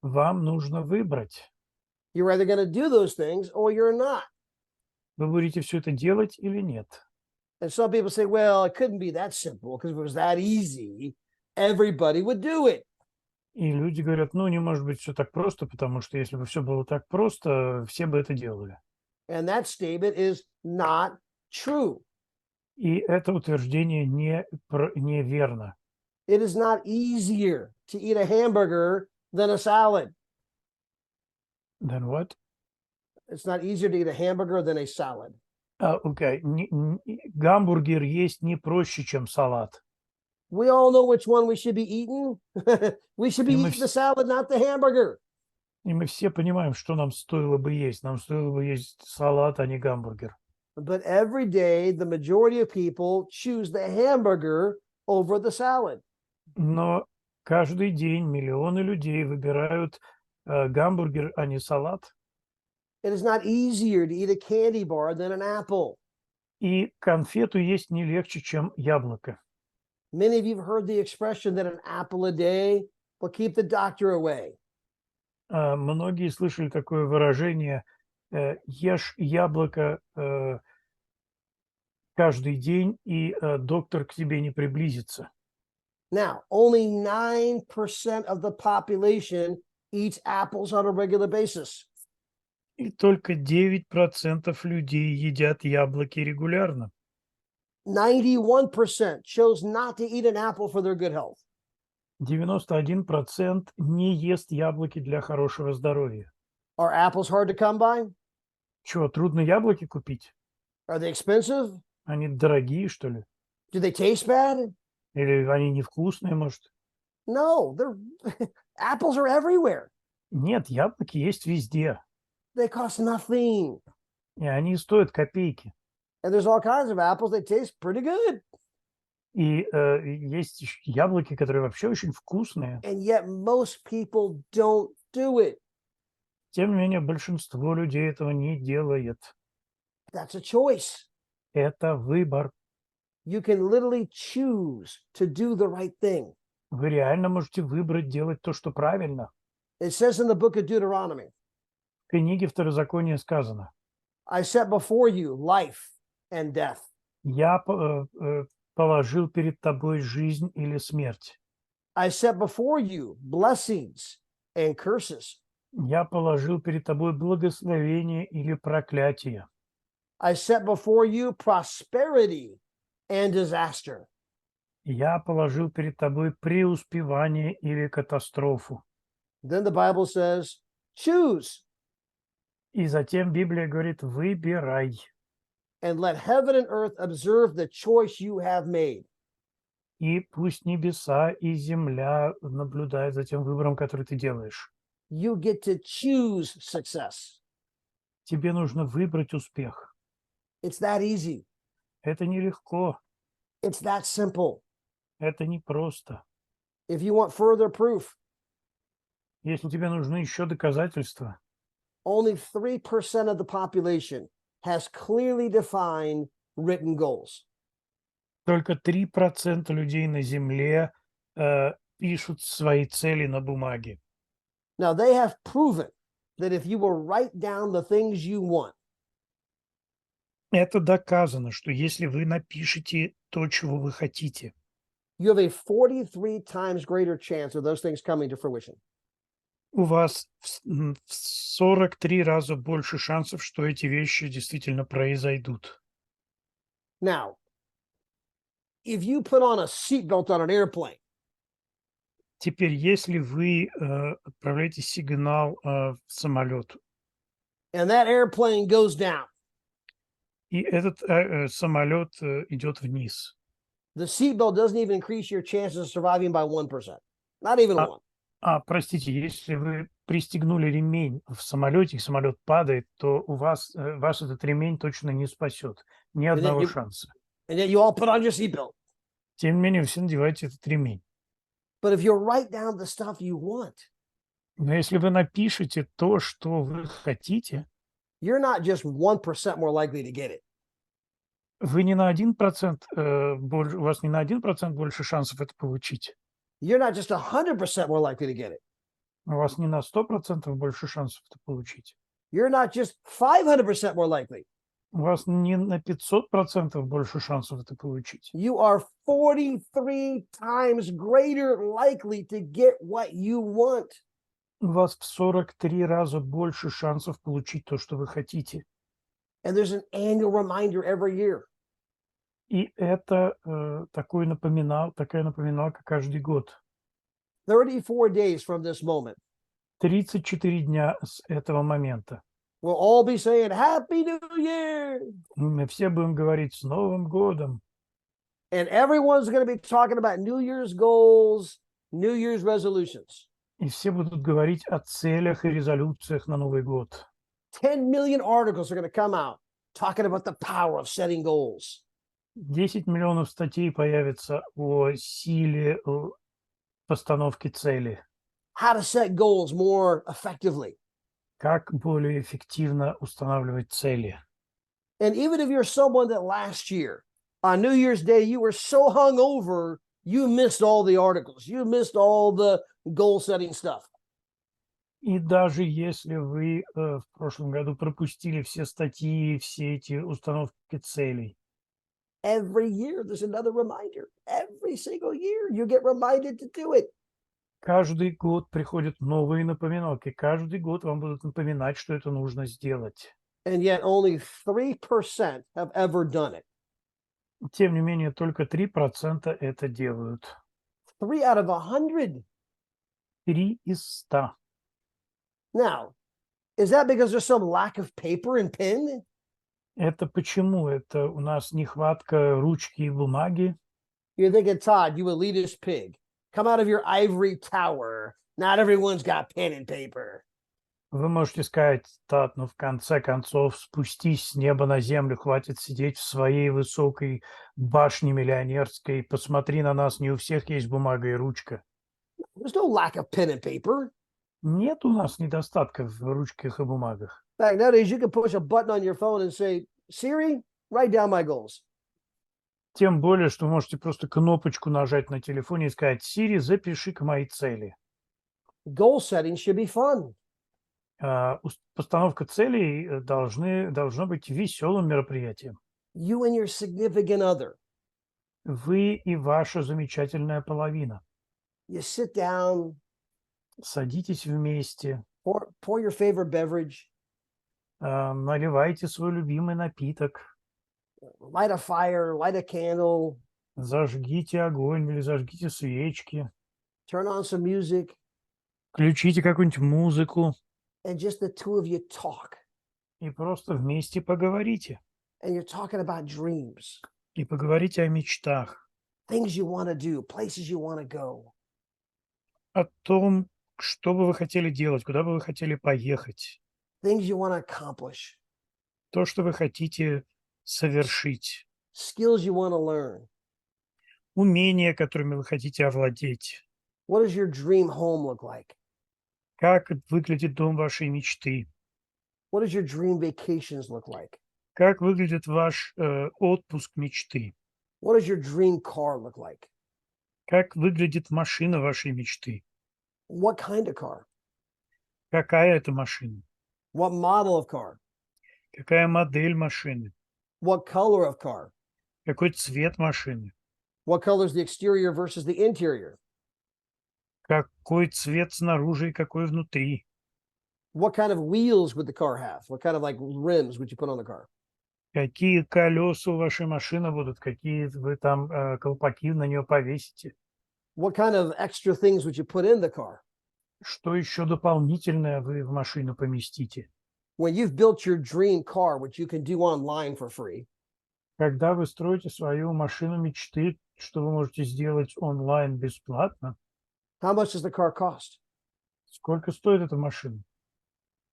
Вам нужно выбрать. You're either going to do those things or you're not. Вы будете все это делать или нет. And some people say, well, it couldn't be that simple because if it was that easy, everybody would do it. И люди говорят, ну, не может быть все так просто, потому что если бы все было так просто, все бы это делали. And that statement is not true. И это утверждение неверно. It is not easier to eat a hamburger than a salad. Then what? It's not easier to eat a hamburger than a salad. Окей. Гамбургер есть не проще, чем салат. We all know which one we should be eating. We should be И мы eating the salad, not the hamburger. И мы все понимаем, что нам стоило бы есть. Нам стоило бы есть салат, а не гамбургер. But every day, the majority of people choose the hamburger over the salad. Но каждый день миллионы людей выбирают гамбургер, а не салат. It is not easier to eat a candy bar than an apple. И конфету есть не легче, чем яблоко. Many of you have heard the expression that an apple a day will keep the doctor away. Многие слышали такое выражение «ешь яблоко каждый день, и доктор к тебе не приблизится». Now, only 9% of the population eats apples on a regular basis. И только 9% людей едят яблоки регулярно. 91% chose not to eat an apple for their good health. 91% не ест яблоки для хорошего здоровья. Are apples hard to come by? Чё, трудно яблоки купить? Are they expensive? Они дорогие, что ли? Do they taste bad? Или они невкусные, может? No, they're apples are everywhere. Нет, яблоки есть везде, They cost nothing. и они стоят копейки. And there's all kinds of apples that taste pretty good. И есть яблоки, которые вообще очень вкусные. And yet most people don't do it. Тем не менее, большинство людей этого не делает. That's a choice. Это выбор. You can literally choose to do the right thing. Вы реально можете выбрать делать то, что правильно. It says in the book of Deuteronomy, В книге Второзакония сказано: I set before you life and death. «Я положил перед тобой жизнь или смерть. I set before you blessings and curses. Я положил перед тобой благословение или проклятие. I set before you prosperity and disaster. Я положил перед тобой преуспевание или катастрофу». Then the Bible says, choose И затем Библия говорит: «Выбирай, and let heaven and earth observe the choice you have made. и пусть небеса и земля наблюдают за тем выбором, который ты делаешь». You get to choose success. Тебе нужно выбрать успех. It's that easy. Это нелегко, It's that simple. это непросто. If you want further proof, Если тебе нужны еще доказательства, only 3% of the population has clearly defined written goals. только 3% людей на Земле пишут свои цели на бумаге. Now, they have proven that if you will write down the things you want, Это доказано, что если вы напишете то, чего вы хотите, you have a 43 times greater chance of those things coming to fruition. у вас в 43 раза больше шансов, что эти вещи действительно произойдут. Now, if you put on a seatbelt on an airplane, Теперь, если вы отправляете сигнал в самолет, and that airplane goes down, и этот самолет идет вниз, the seatbelt doesn't even increase your chances of surviving by 1%. Not even one. простите, если вы пристегнули ремень в самолете, и самолет падает, то вас этот ремень точно не спасет. Ни одного you- шанса. And yet you all put on your seatbelt. Тем не менее, все надеваете этот ремень. But if you write down the stuff you want, Но если вы напишете то, что вы хотите, you're not just 1% more likely to get it. вы не на 1%, у вас не на 1% больше шансов это получить. You're not just 100% more likely to get it. У вас не на 100% больше шансов это получить. You're not just 500% more likely. У вас не на 500% больше шансов это получить. You are 43 times greater likely to get what you want. У вас в 43 раза больше шансов получить то, что вы хотите. And there's an annual reminder every year. И это такая напоминалка каждый год. 34 days from this moment, 34 дня с этого момента. we'll all be saying, Happy New Year! Мы все будем говорить: «С Новым годом!» And everyone's going to be talking about New Year's goals, New Year's resolutions. И все будут говорить о целях и резолюциях на Новый год. 10 million articles are going to come out talking about the power of setting goals. 10 миллионов статей появится о силе постановки цели. How to set goals more effectively. Как более эффективно устанавливать цели. And even if you're someone that last year on New Year's Day, you were so hungover, you missed all the articles, you missed all the goal setting stuff. И даже если вы в прошлом году пропустили все статьи, все эти установки целей, Every year, there's another reminder. Every single year, you get reminded to do it. каждый год приходят новые напоминалки, каждый год вам будут напоминать, что это нужно сделать. And yet, only 3% have ever done it. Тем не менее, только 3% это делают. 3 out of 100. 3 из 100. Now, is that because there's some lack of paper and pen? Это почему? Это у нас нехватка ручки и бумаги. You're thinking, Todd, you elitist pig. Come out of your ivory tower. Not everyone's got pen and paper. Вы можете сказать, Тат, ну в конце концов, спустись с неба на землю, хватит сидеть в своей высокой башне миллионерской, посмотри на нас, не у всех есть бумага и ручка. There's no lack of pen and paper. Нет у нас недостатка в ручках и бумагах. In fact, nowadays you can push a button on your phone and say, Siri, write down my goals. Тем более, что вы можете просто кнопочку нажать на телефоне и сказать, Siri, запиши-ка мои цели. Goal setting should be fun. Постановка целей должно быть веселым мероприятием. You and your significant other. Вы и ваша замечательная половина. You sit down, Садитесь вместе, pour your favorite beverage, наливайте свой любимый напиток, light a fire, light a candle, зажгите огонь или зажгите свечки, turn on some music, включите какую-нибудь музыку and just the two of you talk. и просто вместе поговорите. And you're talking about dreams, И поговорите о мечтах, things you want to do, places you want to go. о том, что бы вы хотели делать, куда бы вы хотели поехать, Things you want to accomplish, то, что вы хотите совершить, skills you want to learn. умения, которыми вы хотите овладеть, What does your dream home look like? как выглядит дом вашей мечты, What does your dream vacations look like? как выглядит ваш отпуск мечты, What does your dream car look like? как выглядит машина вашей мечты, What kind of car? какая это машина, What model of car? какая модель машины, What color of car? какой цвет машины, What color is the exterior versus the interior? какой цвет снаружи и какой внутри, What kind of wheels would the car have? What kind of like rims would you put on the car? какие колеса у вашей машины будут, какие вы там колпаки на нее повесите, What kind of extra things would you put in the car? что еще дополнительное вы в машину поместите. When you've built your dream car, which you can do online for free, Когда вы строите свою машину мечты, что вы можете сделать онлайн бесплатно, how much does the car cost? сколько стоит эта машина?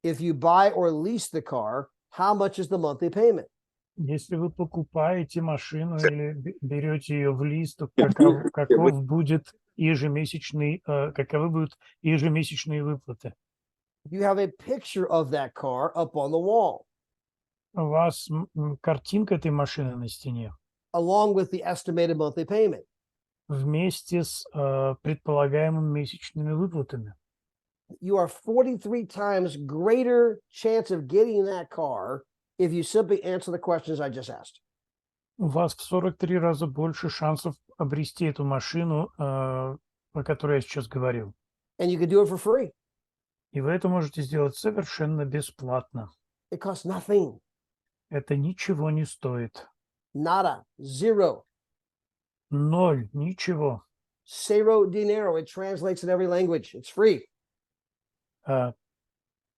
If you buy or lease the car, how much is the monthly payment? Если вы покупаете машину или берете ее в лист, то каковы будут ежемесячные выплаты? You have a picture of that car up on the wall, У вас картинка этой машины на стене along with the estimated monthly payment. вместе с предполагаемыми месячными выплатами. You are 43 times greater chance of getting that car if you simply answer the questions I just asked. У вас в 43 раза больше шансов обрести эту машину, о которой я сейчас говорил. And you can do it for free. И вы это можете сделать совершенно бесплатно. It costs nothing. Это ничего не стоит. Nada. Zero. Ноль. Ничего. Cero dinero. It translates in every language. It's free.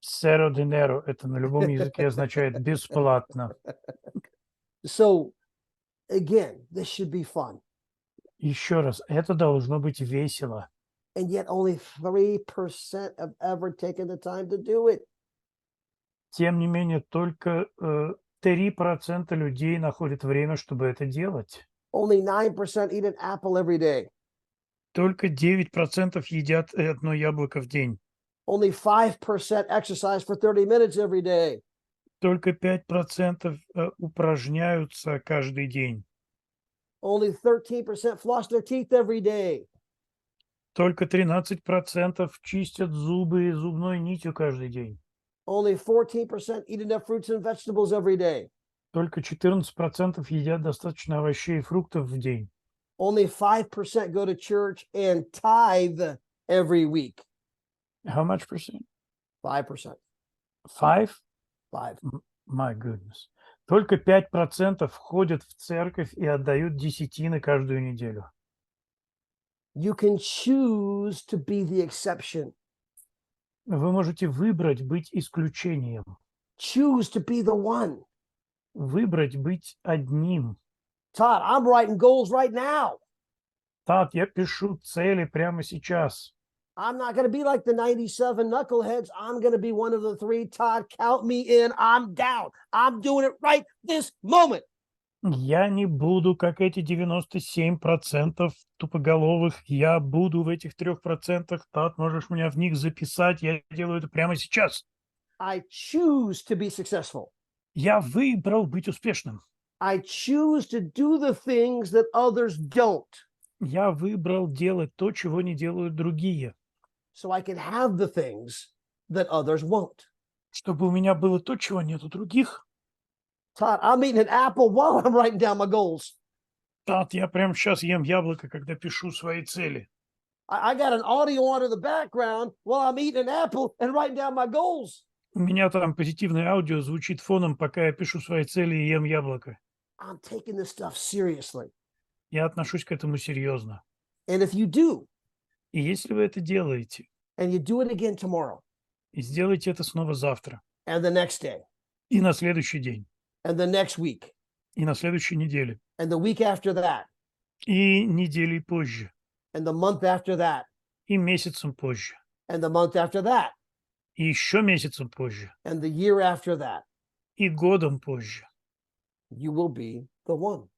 Zero dinero. Это на любом языке означает бесплатно. So, again, this should be fun. Еще раз, это должно быть весело. And yet only 3% have ever taken the time to do it. Тем не менее, только 3% людей находят время, чтобы это делать. Only 9% eat an apple every day. Только 9% едят одно яблоко в день. Only 5% exercise for 30 minutes every day. Только 5% упражняются каждый день. Only 13% floss their teeth every day. Только 13% чистят зубы зубной нитью каждый день. Only 14% eat enough fruits and vegetables every day. Только 14% едят достаточно овощей и фруктов в день. Only 5% go to church and tithe every week. How much percent? 5%. 5? 5. My goodness. Только 5% ходят в церковь и отдают десятины каждую неделю. You can choose to be the exception. Вы можете выбрать быть исключением, Choose to be the one. выбрать быть одним. Todd, I'm writing goals right now. Тат, я пишу цели прямо сейчас. I'm not going to be like the 97 knuckleheads. I'm going to be one of the three. Todd, count me in. I'm down. I'm doing it right this moment. Я не буду, как эти 97% тупоголовых. Я буду в этих 3%. Тат, можешь меня в них записать. Я делаю это прямо сейчас. I choose to be successful. Я выбрал быть успешным. I choose to do the things that others don't, Я выбрал делать то, чего не делают другие, so I can have the things that others won't. чтобы у меня было то, чего нет у других. Todd, I'm eating an apple while I'm writing down my goals. Тат, я прямо сейчас ем яблоко, когда пишу свои цели. I got an audio on in the background while I'm eating an apple and writing down my goals. У меня там позитивное аудио звучит фоном, пока я пишу свои цели и ем яблоко. I'm taking this stuff seriously. Я отношусь к этому серьезно. And if you do, И если вы это делаете, and you do it again tomorrow, и сделаете это снова завтра, and the next day, и на следующий день, and the next week, и на следующей неделе, and the week after that, и неделей позже, and the month after that, и месяцем позже, and the month after that, и еще месяцем позже, and the year after that, и годом позже, you will be the one.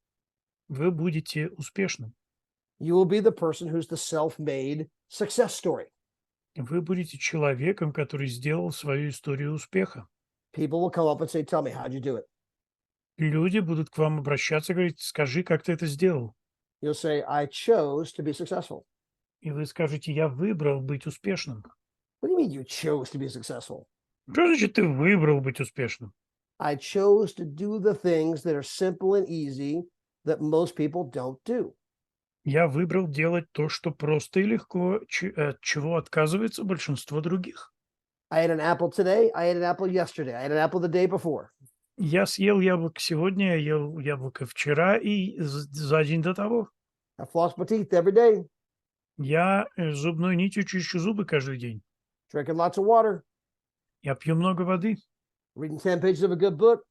вы будете успешным. You will be the person who's the self-made success story. Вы будете человеком, который сделал свою историю успеха. People will come up and say, tell me, how'd you do it? Люди будут к вам обращаться и говорить: скажи, как ты это сделал. You'll say, I chose to be successful. И вы скажете: я выбрал быть успешным. What do you mean you chose to be successful? Что значит ты выбрал быть успешным? I chose to do the things that are simple and easy that most people don't do. Я выбрал делать то, что просто и легко, от чего отказывается большинство других. I ate an apple today. I ate an apple yesterday. I ate an apple the day before. Я съел яблоко сегодня, я ел яблоко вчера и за день до того. I floss my teeth every day, Я зубной нитью чищу зубы каждый день. drinking lots of water, Я пью много воды, reading 10 pages of a good book,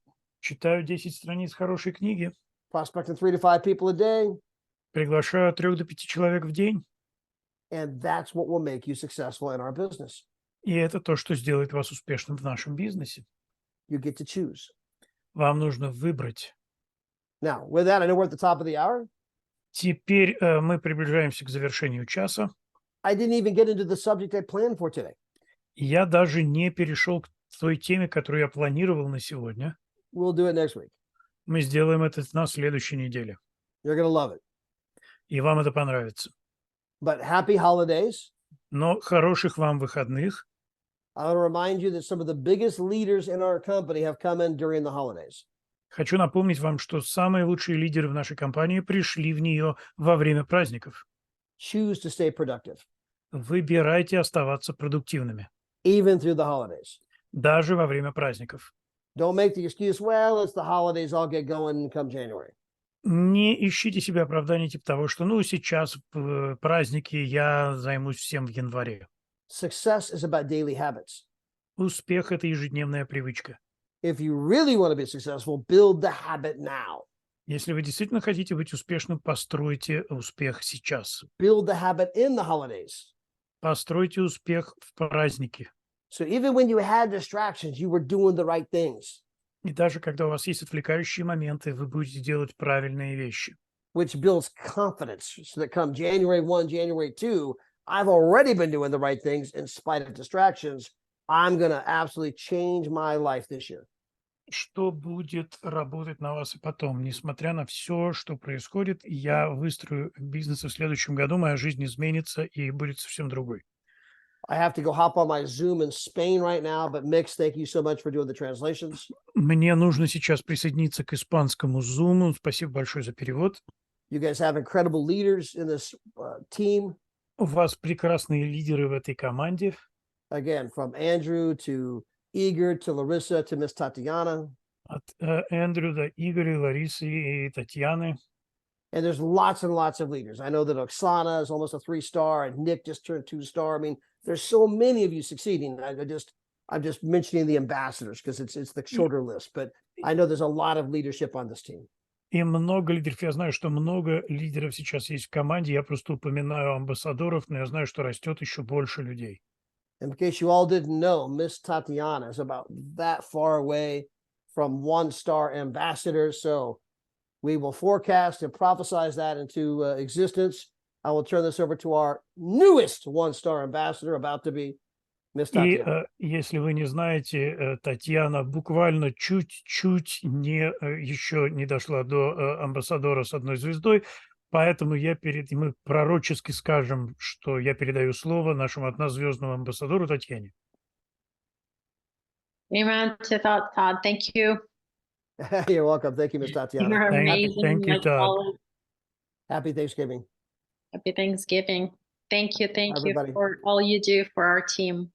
читаю 10 страниц хорошей книги, prospecting 3 to 5 people a day. приглашаю от 3 до 5 человек в день. And that's what will make you successful in our business. И это то, что сделает вас успешным в нашем бизнесе. You get to choose. Вам нужно выбрать. Now, with that, I know we're at the top of the hour. Теперь мы приближаемся к завершению часа. I didn't even get into the subject I planned for today. Я даже не перешел к той теме, которую я планировал на сегодня. We'll do it next week. Мы сделаем это на следующей неделе. You're going to love it. И вам это понравится. But happy holidays. Но хороших вам выходных. I want to remind you that some of the biggest leaders in our company have come in during the holidays. Хочу напомнить вам, что самые лучшие лидеры в нашей компании пришли в нее во время праздников. Choose to stay productive, Выбирайте оставаться продуктивными, even through the holidays. даже во время праздников. Don't make the excuse, well, it's the holidays, I'll get going come January. Не ищите себе оправданий типа того, что сейчас праздники, я займусь всем в январе. Success is about daily habits. Успех – это ежедневная привычка. If you really want to be successful, build the habit now. Если вы действительно хотите быть успешным, постройте успех сейчас. Build the habit in the holidays. Постройте успех в праздники. So even when you had distractions, you were doing the right things, И даже когда у вас есть отвлекающие моменты, вы будете делать правильные вещи. which builds confidence so that come January 1, January 2, I've already been doing the right things in spite of distractions. I'm going to absolutely change my life this year. что будет работать на вас и потом. Несмотря на все, что происходит, я выстрою бизнес, и в следующем году моя жизнь изменится и будет совсем другой. I have to go hop on my Zoom in Spain right now, but Mix, thank you so much for doing the translations. Мне нужно сейчас присоединиться к испанскому Zoom. Спасибо большое за перевод. You guys have incredible leaders in this team. У вас прекрасные лидеры в этой команде. Again, from Andrew to Igor to Larissa to Miss Tatiana. От Эндрю до Игоря, Ларисы и Татьяны. And there's lots and lots of leaders. I know that Oksana is almost a 3-star, and Nick just turned 2-star. I mean, there's so many of you succeeding. I'm just mentioning the ambassadors because it's the shorter list, but I know there's a lot of leadership on this team. И много лидеров. Я знаю, что много лидеров сейчас есть в команде. Я просто упоминаю амбассадоров, но я знаю, что растет еще больше людей. In case you all didn't know, Miss Tatiana is about that far away from 1-star ambassadors. So we will forecast and prophesize that into existence. I will turn this over to our newest 1-star ambassador, about to be Miss И Tatiana. если вы не знаете, Татьяна буквально чуть-чуть еще не дошла до амбассадора с 1 звездой, поэтому мы пророчески скажем, что я передаю слово нашему 1-звездному амбассадору Татьяне. Amen to that, Todd. Thank you. You're welcome. Thank you, Miss Tatiana. You're amazing. Thank you, like Todd. always. Happy Thanksgiving. Happy Thanksgiving. Thank you. Thank you Everybody. for all you do for our team.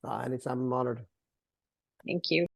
Anytime, I'm honored. Thank you.